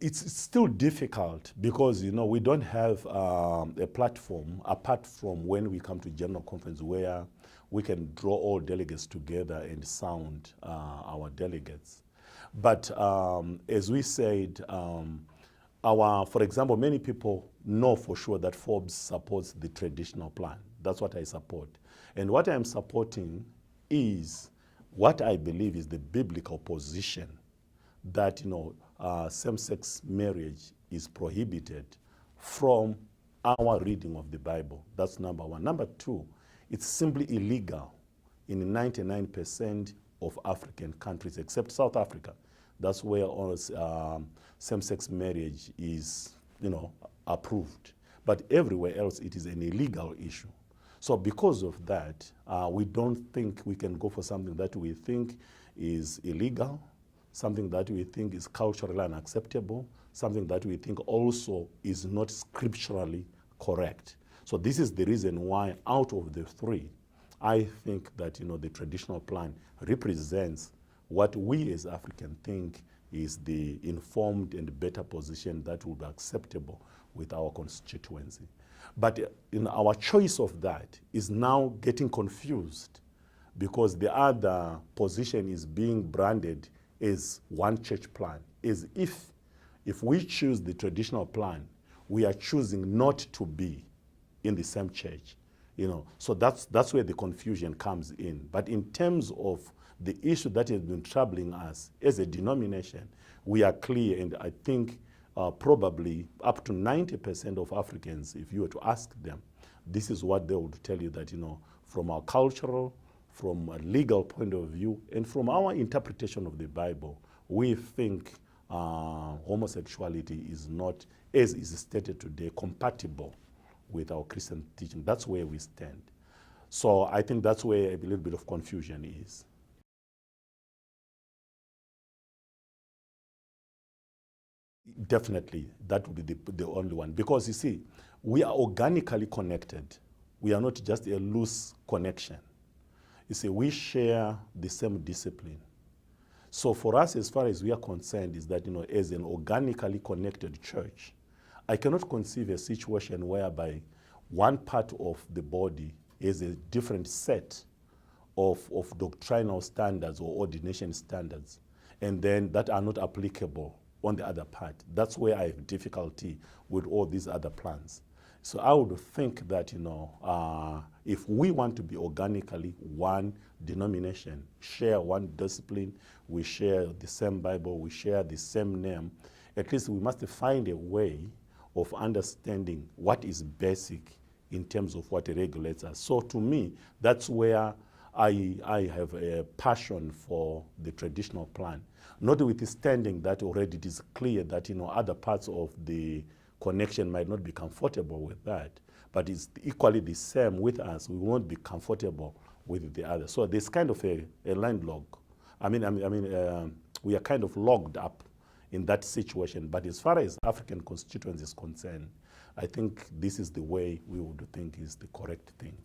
It's still difficult because, we don't have a platform apart from when we come to general conference where we can draw all delegates together and sound our delegates. But as we said, for example, many people know for sure that Forbes supports the traditional plan. That's what I support. And what I'm supporting is what I believe is the biblical position that, same-sex marriage is prohibited from our reading of the Bible. That's number one. Number two, it's simply illegal in 99% of African countries, except South Africa. That's where same-sex marriage is, approved. But everywhere else, it is an illegal issue. So because of that, we don't think we can go for something that we think is illegal, something that we think is culturally unacceptable, something that we think also is not scripturally correct. So this is the reason why out of the three, I think that, the traditional plan represents what we as Africans think is the informed and better position that would be acceptable with our constituency. But our choice of that is now getting confused because the other position is being branded as one church plan, as if we choose the traditional plan, we are choosing not to be in the same church. So that's where the confusion comes in. But in terms of the issue that has been troubling us as a denomination, we are clear, and I think probably up to 90% of Africans, if you were to ask them, this is what they would tell you, that, from our cultural, from a legal point of view, and from our interpretation of the Bible, we think homosexuality is not, as is stated today, compatible with our Christian teaching. That's where we stand. So I think that's where a little bit of confusion is. Definitely, that would be the only one. Because you see, we are organically connected. We are not just a loose connection. You see, we share the same discipline. So for us, as far as we are concerned, is that, as an organically connected church, I cannot conceive a situation whereby one part of the body is a different set of doctrinal standards or ordination standards, and then that are not applicable on the other part. That's where I have difficulty with all these other plans. So I would think that, if we want to be organically one denomination, share one discipline, we share the same Bible, we share the same name, at least we must find a way of understanding what is basic in terms of what regulates us. So to me, that's where I have a passion for the traditional plan, notwithstanding that already it is clear that, other parts of the connection might not be comfortable with that, but it's equally the same with us. We won't be comfortable with the other. So there's kind of a line log. We are kind of logged up in that situation. But as far as African constituency is concerned, I think this is the way we would think is the correct thing.